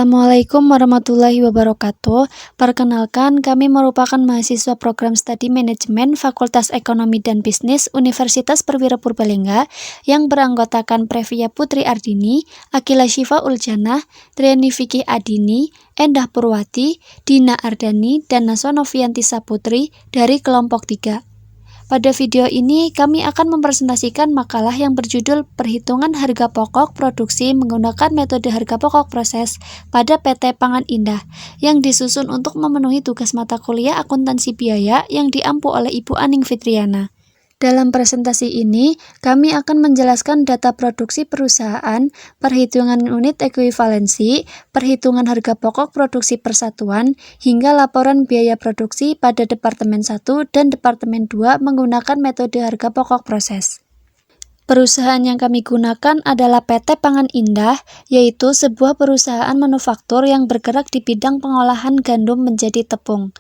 Assalamualaikum warahmatullahi wabarakatuh. Perkenalkan, kami merupakan mahasiswa program studi manajemen Fakultas Ekonomi dan Bisnis Universitas Perwira Purbalingga yang beranggotakan Previa Putri Ardini, Akila Syifa Uljannah, Triani Vicky Adini, Endah Purwati, Dina Ardani, dan Naswa Novianti Saputri dari kelompok 3. Pada video ini, kami akan mempresentasikan makalah yang berjudul Perhitungan Harga Pokok Produksi menggunakan metode harga pokok proses pada PT Pangan Indah yang disusun untuk memenuhi tugas mata kuliah akuntansi biaya yang diampu oleh Ibu Aning Fitriana. Dalam presentasi ini, kami akan menjelaskan data produksi perusahaan, perhitungan unit ekuivalensi, perhitungan harga pokok produksi persatuan, hingga laporan biaya produksi pada Departemen 1 dan Departemen 2 menggunakan metode harga pokok proses. Perusahaan yang kami gunakan adalah PT Pangan Indah, yaitu sebuah perusahaan manufaktur yang bergerak di bidang pengolahan gandum menjadi tepung.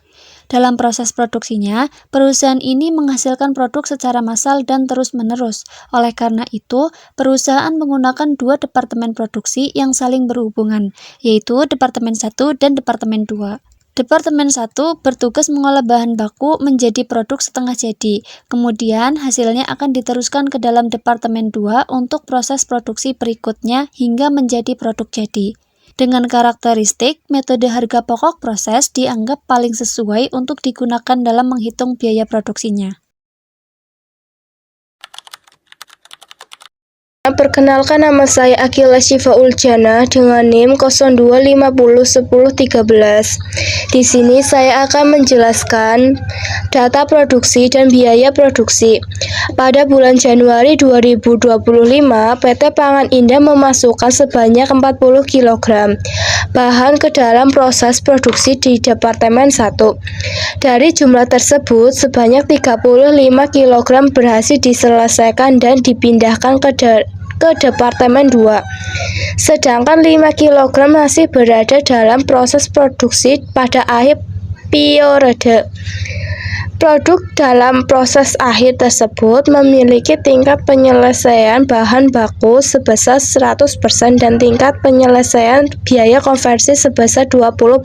Dalam proses produksinya, perusahaan ini menghasilkan produk secara massal dan terus-menerus. Oleh karena itu, perusahaan menggunakan dua departemen produksi yang saling berhubungan, yaitu Departemen 1 dan Departemen 2. Departemen 1 bertugas mengolah bahan baku menjadi produk setengah jadi, kemudian hasilnya akan diteruskan ke dalam Departemen 2 untuk proses produksi berikutnya hingga menjadi produk jadi. Dengan karakteristik, metode harga pokok proses dianggap paling sesuai untuk digunakan dalam menghitung biaya produksinya. Perkenalkan, nama saya Akila Syifa Uljannah dengan NIM 02501013. Di sini saya akan menjelaskan data produksi dan biaya produksi. Pada bulan Januari 2025, PT Pangan Indah memasukkan sebanyak 40 kg bahan ke dalam proses produksi di Departemen 1. Dari jumlah tersebut, sebanyak 35 kg berhasil diselesaikan dan dipindahkan ke Departemen 2. Sedangkan 5 kg masih berada dalam proses produksi pada akhir periode. Produk dalam proses akhir tersebut memiliki tingkat penyelesaian bahan baku sebesar 100% dan tingkat penyelesaian biaya konversi sebesar 20%.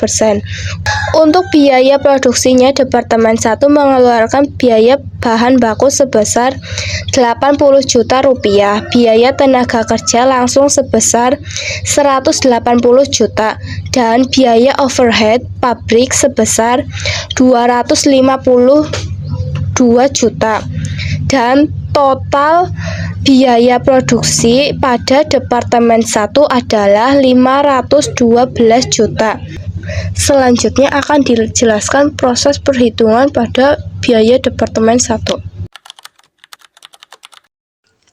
Untuk biaya produksinya, Departemen 1 mengeluarkan biaya bahan baku sebesar 80 juta rupiah, biaya tenaga kerja langsung sebesar 180 juta, dan biaya overhead pabrik sebesar 252 juta, dan total biaya produksi pada Departemen 1 adalah 512 juta. Selanjutnya akan dijelaskan proses perhitungan pada biaya Departemen 1.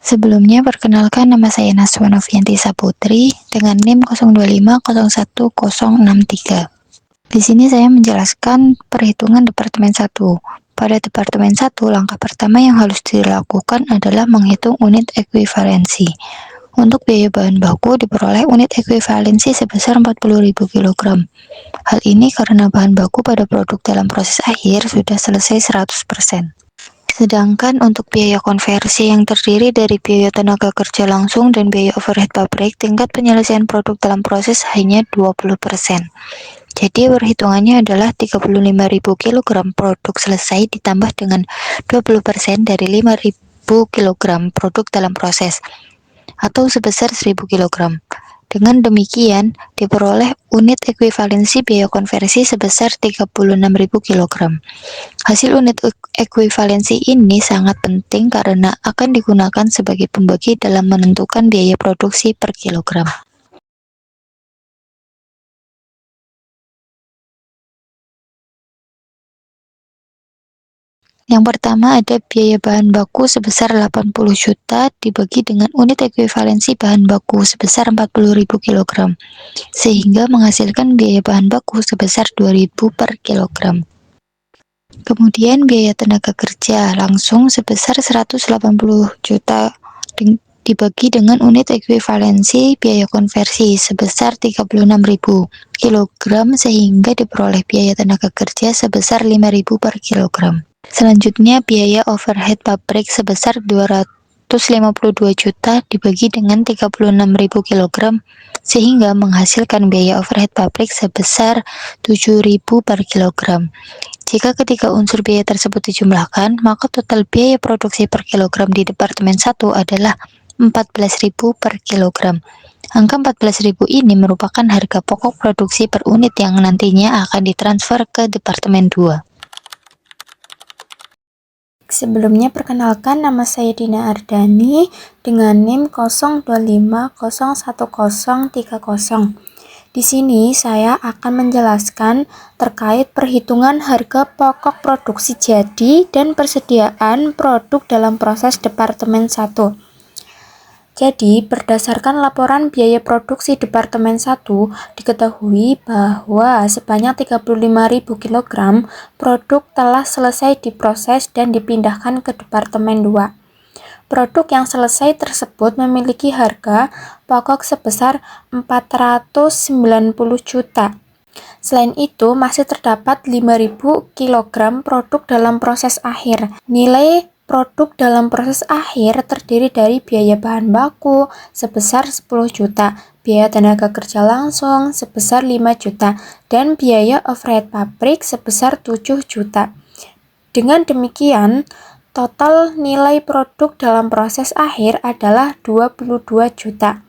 Sebelumnya, perkenalkan, nama saya Naswa Novianti Saputri dengan NIM 02501063. Di sini saya menjelaskan perhitungan Departemen 1. Pada Departemen 1, langkah pertama yang harus dilakukan adalah menghitung unit ekuivalensi. Untuk biaya bahan baku diperoleh unit ekuivalensi sebesar 40.000 kg. Hal ini karena bahan baku pada produk dalam proses akhir sudah selesai 100%. Sedangkan untuk biaya konversi yang terdiri dari biaya tenaga kerja langsung dan biaya overhead pabrik, tingkat penyelesaian produk dalam proses hanya 20%. Jadi perhitungannya adalah 35.000 kg produk selesai ditambah dengan 20% dari 5.000 kg produk dalam proses, atau sebesar 1.000 kg. Dengan demikian, diperoleh unit ekuivalensi biaya konversi sebesar 36.000 kg. Hasil unit ekuivalensi ini sangat penting karena akan digunakan sebagai pembagi dalam menentukan biaya produksi per kilogram. Yang pertama ada biaya bahan baku sebesar 80 juta dibagi dengan unit ekuivalensi bahan baku sebesar 40.000 kg, sehingga menghasilkan biaya bahan baku sebesar 2.000 per kilogram. Kemudian biaya tenaga kerja langsung sebesar 180 juta dibagi dengan unit ekuivalensi biaya konversi sebesar 36.000 kg, sehingga diperoleh biaya tenaga kerja sebesar 5.000 per kilogram. Selanjutnya biaya overhead pabrik sebesar 252 252 juta dibagi dengan 36.000 kg, sehingga menghasilkan biaya overhead pabrik sebesar 7.000 per kilogram. Jika ketiga unsur biaya tersebut dijumlahkan, maka total biaya produksi per kilogram di Departemen 1 adalah 14.000 per kilogram. Angka 14.000 ini merupakan harga pokok produksi per unit yang nantinya akan ditransfer ke Departemen 2. Sebelumnya perkenalkan, nama saya Dina Ardani dengan NIM 02501030. Di sini saya akan menjelaskan terkait perhitungan harga pokok produksi jadi dan persediaan produk dalam proses Departemen 1. Jadi, berdasarkan laporan biaya produksi Departemen 1, diketahui bahwa sebanyak 35.000 kg produk telah selesai diproses dan dipindahkan ke Departemen 2. Produk yang selesai tersebut memiliki harga pokok sebesar 490 juta. Selain itu, masih terdapat 5.000 kg produk dalam proses akhir. Nilai produk dalam proses akhir terdiri dari biaya bahan baku sebesar 10 juta, biaya tenaga kerja langsung sebesar 5 juta, dan biaya overhead pabrik sebesar 7 juta. Dengan demikian, total nilai produk dalam proses akhir adalah 22 juta.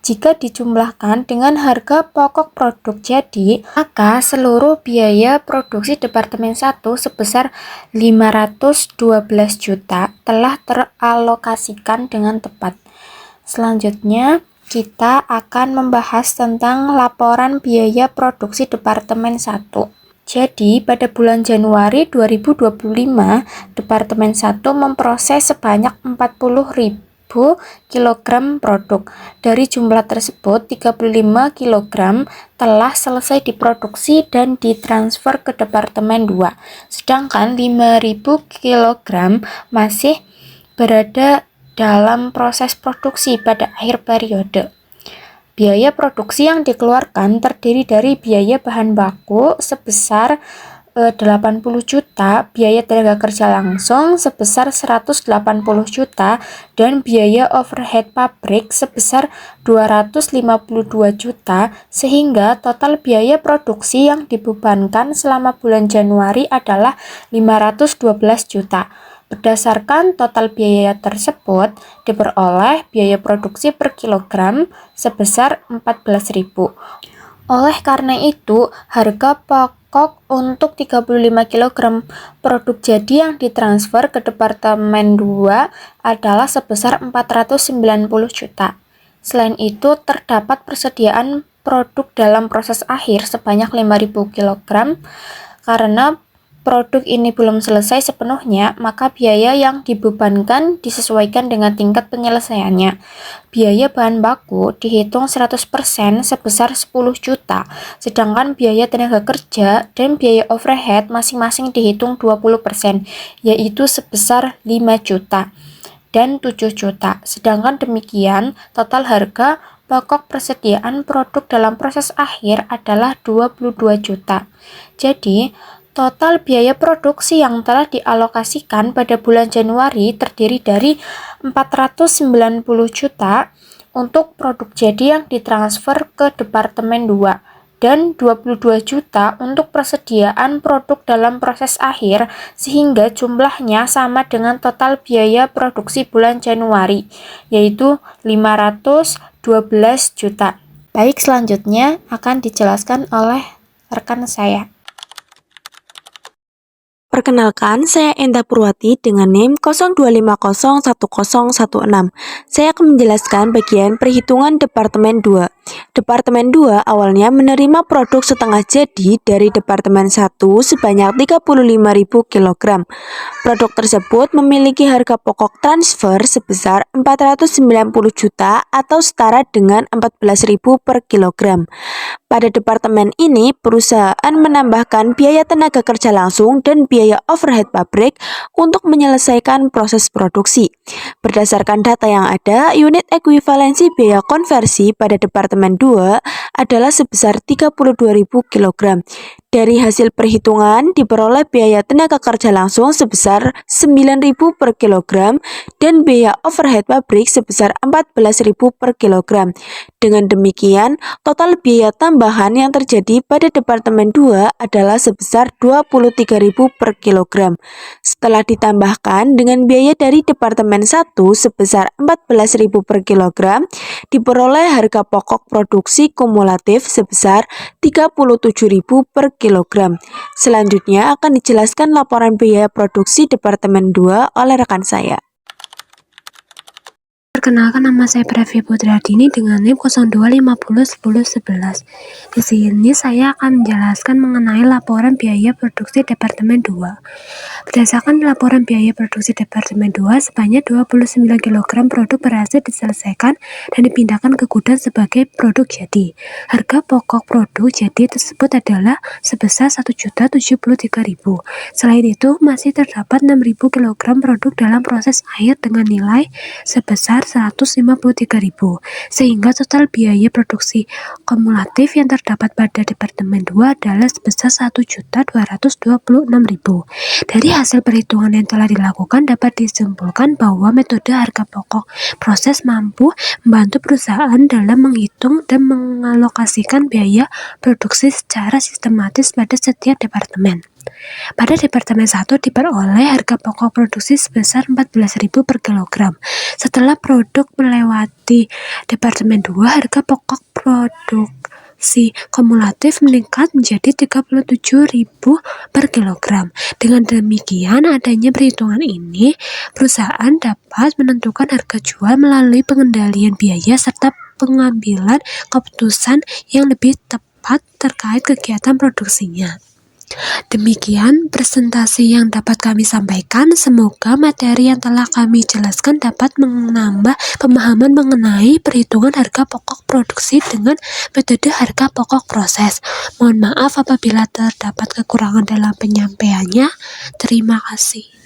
Jika dijumlahkan dengan harga pokok produk jadi, maka seluruh biaya produksi Departemen 1 sebesar 512 juta telah teralokasikan dengan tepat. Selanjutnya, kita akan membahas tentang laporan biaya produksi Departemen 1. Jadi, pada bulan Januari 2025, Departemen 1 memproses sebanyak 40.000 kg produk. Dari jumlah tersebut, 35 kg telah selesai diproduksi dan ditransfer ke Departemen 2. Sedangkan 5.000 kg masih berada dalam proses produksi pada akhir periode. Biaya produksi yang dikeluarkan terdiri dari biaya bahan baku sebesar 80 juta, biaya tenaga kerja langsung sebesar 180 juta, dan biaya overhead pabrik sebesar 252 juta, sehingga total biaya produksi yang dibebankan selama bulan Januari adalah 512 juta. Berdasarkan total biaya tersebut, diperoleh biaya produksi per kilogram sebesar 14.000. Oleh karena itu, harga pokok untuk 35 kg produk jadi yang ditransfer ke Departemen 2 adalah sebesar 490 juta. Selain itu, terdapat persediaan produk dalam proses akhir sebanyak 5.000 kg. Karena produk ini belum selesai sepenuhnya, maka biaya yang dibebankan disesuaikan dengan tingkat penyelesaiannya. Biaya bahan baku dihitung 100% sebesar 10 juta, sedangkan biaya tenaga kerja dan biaya overhead masing-masing dihitung 20%, yaitu sebesar 5 juta dan 7 juta. Sedangkan demikian, total harga pokok persediaan produk dalam proses akhir adalah 22 juta. Jadi, total biaya produksi yang telah dialokasikan pada bulan Januari terdiri dari 490 juta untuk produk jadi yang ditransfer ke Departemen 2 dan 22 juta untuk persediaan produk dalam proses akhir, sehingga jumlahnya sama dengan total biaya produksi bulan Januari, yaitu 512 juta. Baik, selanjutnya akan dijelaskan oleh rekan saya. Perkenalkan, saya Enda Purwati dengan NIM 02501016. Saya akan menjelaskan bagian perhitungan Departemen 2. Departemen 2 awalnya menerima produk setengah jadi dari Departemen 1 sebanyak 35.000 kg. Produk tersebut memiliki harga pokok transfer sebesar 490 juta atau setara dengan 14.000 per kilogram. Pada departemen ini, perusahaan menambahkan biaya tenaga kerja langsung dan biaya overhead pabrik untuk menyelesaikan proses produksi. Berdasarkan data yang ada, unit ekuivalensi biaya konversi pada Departemen 2 adalah sebesar 32.000 kg. Dari hasil perhitungan diperoleh biaya tenaga kerja langsung sebesar 9.000 per kilogram dan biaya overhead pabrik sebesar 14.000 per kilogram. Dengan demikian, total biaya tambahan yang terjadi pada Departemen 2 adalah sebesar 23.000 per kilogram. Setelah ditambahkan dengan biaya dari Departemen 1 sebesar 14.000 per kilogram, diperoleh harga pokok produksi kumulatif sebesar 37.000 per kilogram. Selanjutnya akan dijelaskan laporan biaya produksi Departemen 2 oleh rekan saya. Perkenalkan, nama saya Previ Putradini dengan NIM 02501011. Di sini saya akan menjelaskan mengenai laporan biaya produksi Departemen 2. Berdasarkan laporan biaya produksi Departemen 2, sebanyak 29 kg produk berhasil diselesaikan dan dipindahkan ke gudang sebagai produk jadi. Harga pokok produk jadi tersebut adalah sebesar 1.073.000. Selain itu, masih terdapat 6.000 kg produk dalam proses air dengan nilai sebesar 153.000, sehingga total biaya produksi kumulatif yang terdapat pada Departemen 2 adalah sebesar 1.226.000. Dari hasil perhitungan yang telah dilakukan dapat disimpulkan bahwa metode harga pokok proses mampu membantu perusahaan dalam menghitung dan mengalokasikan biaya produksi secara sistematis pada setiap departemen. Pada Departemen 1 diperoleh harga pokok produksi sebesar 14.000 per kilogram. Setelah produk melewati Departemen 2, harga pokok produksi kumulatif meningkat menjadi 37.000 per kilogram. Dengan demikian, adanya perhitungan ini, perusahaan dapat menentukan harga jual melalui pengendalian biaya serta pengambilan keputusan yang lebih tepat terkait kegiatan produksinya. Demikian presentasi yang dapat kami sampaikan. Semoga materi yang telah kami jelaskan dapat menambah pemahaman mengenai perhitungan harga pokok produksi dengan metode harga pokok proses. Mohon maaf apabila terdapat kekurangan dalam penyampaiannya. Terima kasih.